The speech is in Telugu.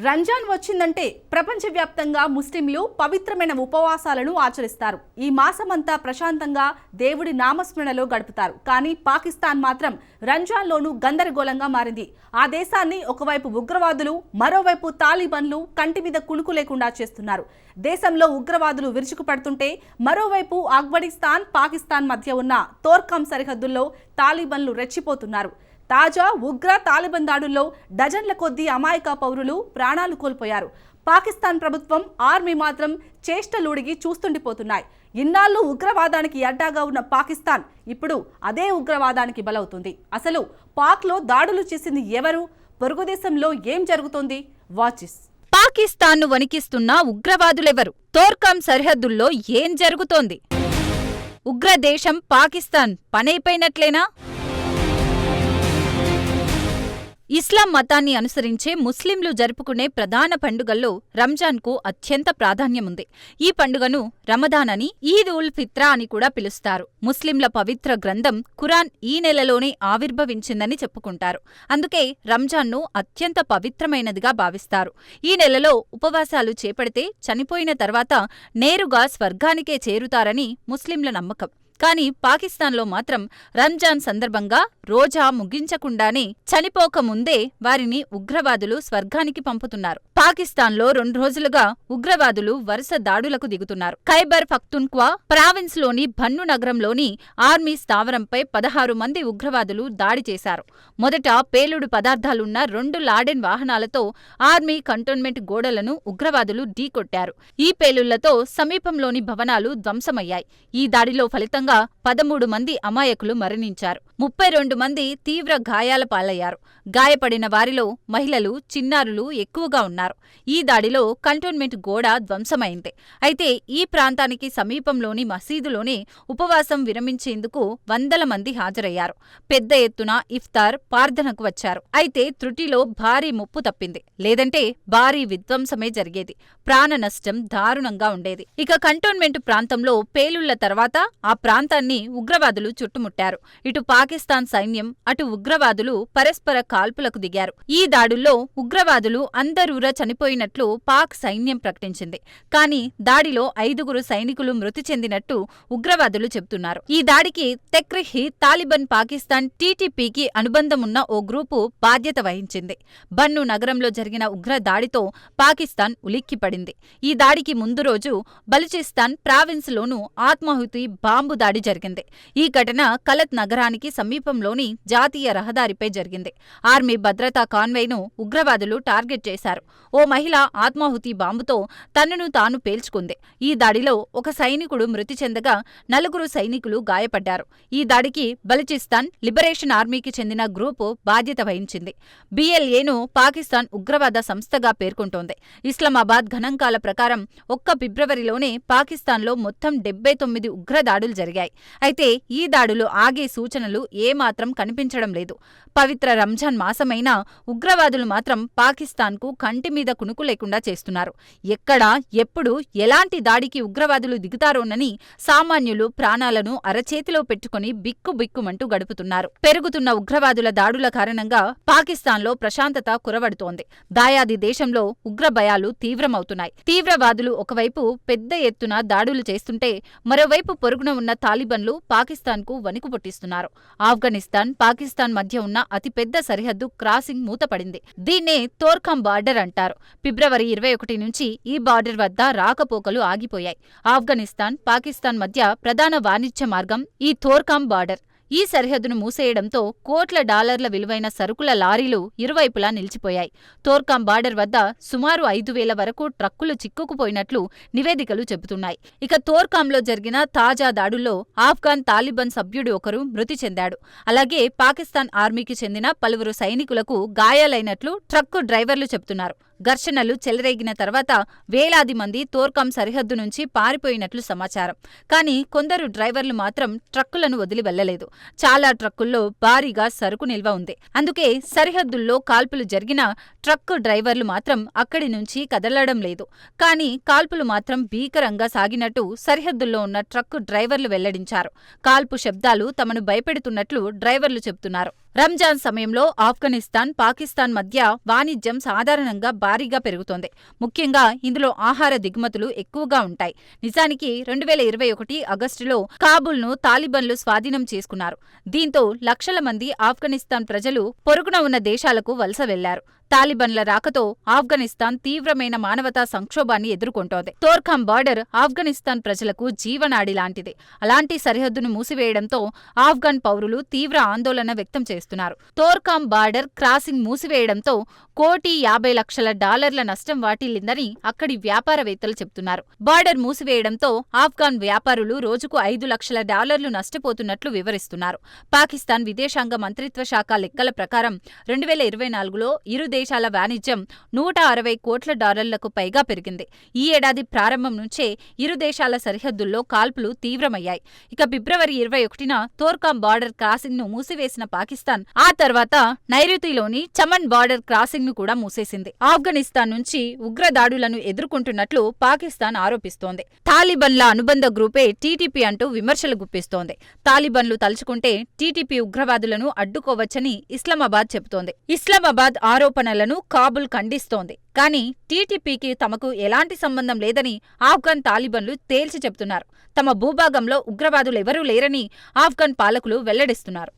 రంజాన్ వచ్చిందంటే ప్రపంచవ్యాప్తంగా ముస్లింలు పవిత్రమైన ఉపవాసాలను ఆచరిస్తారు. ఈ మాసమంతా ప్రశాంతంగా దేవుడి నామస్మరణలో గడుపుతారు. కానీ పాకిస్తాన్ మాత్రం రంజాన్లోనూ గందరగోళంగా మారింది. ఆ దేశాన్ని ఒకవైపు ఉగ్రవాదులు, మరోవైపు తాలిబన్లు కంటి మీద కునుకు లేకుండా చేస్తున్నారు. దేశంలో ఉగ్రవాదులు విరుచుకుపడుతుంటే మరోవైపు ఆఫ్ఘనిస్తాన్, పాకిస్తాన్ మధ్య ఉన్న తోర్కం సరిహద్దుల్లో తాలిబన్లు రెచ్చిపోతున్నారు. తాజా ఉగ్ర తాలిబాన్ దాడుల్లో డజన్ల కొద్దీ అమాయక పౌరులు ప్రాణాలు కోల్పోయారు. పాకిస్తాన్ ప్రభుత్వం, ఆర్మీ మాత్రం చేష్టలుడిగి చూస్తుండిపోతున్నాయి. ఇన్నాళ్ళు ఉగ్రవాదానికి అడ్డాగా ఉన్న పాకిస్తాన్ ఇప్పుడు అదే ఉగ్రవాదానికి బలవుతుంది. అసలు పాక్లో దాడులు చేసింది ఎవరు? పొరుగు దేశంలో ఏం జరుగుతోంది? వాచిస్. పాకిస్తాన్ను వణికిస్తున్న ఉగ్రవాదులెవరు? తోర్కం సరిహద్దుల్లో ఏం జరుగుతోంది? ఉగ్రదేశం పాకిస్తాన్ పనైపోయినట్లేనా? ఇస్లాం మతాన్ని అనుసరించే ముస్లింలు జరుపుకునే ప్రధాన పండుగల్లో రంజాన్కు అత్యంత ప్రాధాన్యముంది. ఈ పండుగను రమదాన్ అని, ఈద్ ఉల్ ఫిత్రా అని కూడా పిలుస్తారు. ముస్లింల పవిత్ర గ్రంథం ఖురాన్ ఈ నెలలోనే ఆవిర్భవించిందని చెప్పుకుంటారు. అందుకే రంజాన్ను అత్యంత పవిత్రమైనదిగా భావిస్తారు. ఈ నెలలో ఉపవాసాలు చేపడితే చనిపోయిన తర్వాత నేరుగా స్వర్గానికే చేరుతారని ముస్లింల నమ్మకం. కానీ పాకిస్తాన్లో మాత్రం రంజాన్ సందర్భంగా రోజా ముగించకుండానే చనిపోకముందే వారిని ఉగ్రవాదులు స్వర్గానికి పంపుతున్నారు. పాకిస్తాన్లో 2 రోజులుగా ఉగ్రవాదులు వరుస దాడులకు దిగుతున్నారు. ఖైబర్ పఖ్తూన్ఖ్వా ప్రావిన్స్లోని బన్ను నగరంలోని ఆర్మీ స్థావరంపై 16 మంది ఉగ్రవాదులు దాడి చేశారు. మొదట పేలుడు పదార్థాలున్న 2 లాడెన్ వాహనాలతో ఆర్మీ కంటోన్మెంట్ గోడలను ఉగ్రవాదులు ఢీకొట్టారు. ఈ పేలుళ్లతో సమీపంలోని భవనాలు ధ్వంసమయ్యాయి. ఈ దాడిలో ఫలితంగా 13 మంది అమాయకులు మరణించారు. 32 మంది తీవ్ర గాయాల పాలయ్యారు. గాయపడిన వారిలో మహిళలు, చిన్నారులు ఎక్కువగా ఉన్నారు. ఈ దాడిలో కంటోన్మెంట్ గోడ ధ్వంసమైంది. అయితే ఈ ప్రాంతానికి సమీపంలోని మసీదులోనే ఉపవాసం విరమించేందుకు వందల మంది హాజరయ్యారు. పెద్ద ఎత్తున ఇఫ్తార్, ప్రార్థనకు వచ్చారు. అయితే త్రుటిలో భారీ ముప్పు తప్పింది. లేదంటే భారీ విధ్వంసమే జరిగేది. ప్రాణ నష్టం దారుణంగా ఉండేది. ఇక కంటోన్మెంట్ ప్రాంతంలో పేలుళ్ల తర్వాత ఆ ప్రాంతాన్ని ఉగ్రవాదులు చుట్టుముట్టారు. ఇటు పాకిస్తాన్ సైన్యం, అటు ఉగ్రవాదులు పరస్పర కాల్పులకు దిగారు. ఈ దాడుల్లో ఉగ్రవాదులు అందరూరా చనిపోయినట్లు పాక్ సైన్యం ప్రకటించింది. కానీ దాడిలో 5గురు సైనికులు మృతి చెందినట్టు ఉగ్రవాదులు చెబుతున్నారు. ఈ దాడికి తెహ్రీక్ తాలిబాన్ పాకిస్తాన్ టీటీపీకి అనుబంధమున్న ఓ గ్రూపు బాధ్యత వహించింది. బన్ను నగరంలో జరిగిన ఉగ్ర దాడితో పాకిస్తాన్ ఉలిక్కిపడింది. ఈ దాడికి ముందు రోజు బలూచిస్తాన్ ప్రావిన్స్లోనూ ఆత్మాహుతి బాంబు దాడి జరిగింది. ఈ ఘటన కలత్ నగరానికి సమీపంలోని జాతీయ రహదారిపై జరిగింది. ఆర్మీ భద్రతా కాన్వాయ్ను ఉగ్రవాదులు టార్గెట్ చేశారు. ఓ మహిళ ఆత్మాహుతి బాంబుతో తనను తాను పేల్చుకుంది. ఈ దాడిలో ఒక సైనికుడు మృతి చెందగా 4 సైనికులు గాయపడ్డారు. ఈ దాడికి బలూచిస్తాన్ లిబరేషన్ ఆర్మీకి చెందిన గ్రూపు బాధ్యత వహించింది. బిఎల్ఏను పాకిస్తాన్ ఉగ్రవాద సంస్థగా పేర్కొంటోంది. ఇస్లామాబాద్ గణాంకాల ప్రకారం ఒక్క ఫిబ్రవరిలోనే పాకిస్తాన్లో మొత్తం 79 ఉగ్రదాడులు జరిగాయి. అయితే ఈ దాడులు ఆగే సూచనలు ఏమాత్రం కనిపించడం లేదు. పవిత్ర రంజాన్ మాసమైనా ఉగ్రవాదులు మాత్రం పాకిస్తాన్కు కంటి మీద కునుకు లేకుండా చేస్తున్నారు. ఎక్కడ, ఎప్పుడు, ఎలాంటి దాడికి ఉగ్రవాదులు దిగుతారోనని సామాన్యులు ప్రాణాలను అరచేతిలో పెట్టుకుని బిక్కుబిక్కుమంటూ గడుపుతున్నారు. పెరుగుతున్న ఉగ్రవాదుల దాడుల కారణంగా పాకిస్తాన్లో ప్రశాంతత కురవడుతోంది. దాయాది దేశంలో ఉగ్ర భయాలు తీవ్రమవుతున్నాయి. తీవ్రవాదులు ఒకవైపు పెద్ద ఎత్తున దాడులు చేస్తుంటే మరోవైపు పొరుగున ఉన్న తాలిబన్లు పాకిస్తాన్కు వణుకు పుట్టిస్తున్నారు. ఆఫ్ఘనిస్తాన్, పాకిస్తాన్ మధ్య ఉన్న అతిపెద్ద సరిహద్దు క్రాసింగ్ మూతపడింది. దీన్నే తోర్కం బార్డర్ అంటారు. ఫిబ్రవరి 21 నుంచి ఈ బార్డర్ వద్ద రాకపోకలు ఆగిపోయాయి. ఆఫ్ఘనిస్తాన్, పాకిస్తాన్ మధ్య ప్రధాన వాణిజ్య మార్గం ఈ తోర్కం బార్డర్. ఈ సరిహద్దును మూసేయడంతో కోట్ల డాలర్ల విలువైన సరుకుల లారీలు ఇరువైపులా నిలిచిపోయాయి. తోర్కం బార్డర్ వద్ద సుమారు 5,000 వరకు ట్రక్కులు చిక్కుకుపోయినట్లు నివేదికలు చెబుతున్నాయి. ఇక తోర్కంలో జరిగిన తాజా దాడుల్లో ఆఫ్ఘాన్ తాలిబాన్ సభ్యుడు ఒకరు మృతి చెందాడు. అలాగే పాకిస్తాన్ ఆర్మీకి చెందిన పలువురు సైనికులకు గాయాలైనట్లు ట్రక్కు డ్రైవర్లు చెబుతున్నారు. ఘర్షణలు చెలరేగిన తర్వాత వేలాది మంది తోర్కం సరిహద్దు నుంచి పారిపోయినట్లు సమాచారం. కానీ కొందరు డ్రైవర్లు మాత్రం ట్రక్కులను వదిలి వెళ్లలేదు. చాలా ట్రక్కుల్లో భారీగా సరుకు నిల్వ ఉంది. అందుకే సరిహద్దుల్లో కాల్పులు జరిగినా ట్రక్కు డ్రైవర్లు మాత్రం అక్కడి నుంచి కదలడం లేదు. కానీ కాల్పులు మాత్రం భీకరంగా సాగినట్టు సరిహద్దుల్లో ఉన్న ట్రక్కు డ్రైవర్లు వెల్లడించారు. కాల్పు శబ్దాలు తమను భయపెడుతున్నట్లు డ్రైవర్లు చెబుతున్నారు. రంజాన్ సమయంలో ఆఫ్ఘనిస్తాన్, పాకిస్తాన్ మధ్య వాణిజ్యం సాధారణంగా భారీగా పెరుగుతోంది. ముఖ్యంగా ఇందులో ఆహార దిగుమతులు ఎక్కువగా ఉంటాయి. నిజానికి 2021 ఆగస్టులో కాబూల్ను తాలిబన్లు స్వాధీనం చేసుకున్నారు. దీంతో లక్షల మంది ఆఫ్ఘనిస్తాన్ ప్రజలు పొరుగున ఉన్న దేశాలకు వలస వెళ్లారు. తాలిబన్ల రాకతో ఆఫ్ఘనిస్తాన్ తీవ్రమైన మానవతా సంక్షోభాన్ని ఎదుర్కొంటోంది. తోర్ఖాం బార్డర్ ఆఫ్ఘనిస్తాన్ ప్రజలకు జీవనాడి లాంటిది. అలాంటి సరిహద్దును మూసివేయడంతో ఆఫ్ఘన్ పౌరులు తీవ్ర ఆందోళన వ్యక్తం చేస్తున్నారు. తోర్ఖాం బార్డర్ క్రాసింగ్ మూసివేయడంతో $1,50,00,000 నష్టం వాటిల్లిందని అక్కడి వ్యాపారవేత్తలు చెబుతున్నారు. బార్డర్ మూసివేయడంతో ఆఫ్ఘాన్ వ్యాపారులు రోజుకు $5,00,000 నష్టపోతున్నట్లు వివరిస్తున్నారు. పాకిస్తాన్ విదేశాంగ మంత్రిత్వ శాఖ లెక్కల ప్రకారం 2024లో ఇరు దేశాల వాణిజ్యం $160 కోట్ల పైగా పెరిగింది. ఈ ఏడాది ప్రారంభం నుంచే ఇరు దేశాల సరిహద్దుల్లో కాల్పులు తీవ్రమయ్యాయి. ఇక ఫిబ్రవరి 21న తోర్ఖాం బార్డర్ క్రాసింగ్ ను మూసివేసిన పాకిస్తాన్ ఆ తర్వాత నైరుతిలోని చమన్ బార్డర్ క్రాసింగ్ ను కూడా మూసేసింది. ఆఫ్ఘనిస్తాన్ నుంచి ఉగ్రదాడులను ఎదుర్కొంటున్నట్లు పాకిస్తాన్ ఆరోపిస్తోంది. తాలిబన్ల అనుబంధ గ్రూపే టీటీపీ అంటూ విమర్శలు గుప్పిస్తోంది. తాలిబన్లు తలుచుకుంటే టీటీపీ ఉగ్రవాదులను అడ్డుకోవచ్చని ఇస్లామాబాద్ చెబుతోంది. ఇస్లామాబాద్ ఆరోపణలను కాబుల్ ఖండిస్తోంది. కానీ టీటీపీకి తమకు ఎలాంటి సంబంధం లేదని ఆఫ్ఘన్ తాలిబన్లు తేల్చి చెబుతున్నారు. తమ భూభాగంలో ఉగ్రవాదులెవరూ లేరని ఆఫ్ఘన్ పాలకులు వెల్లడిస్తున్నారు.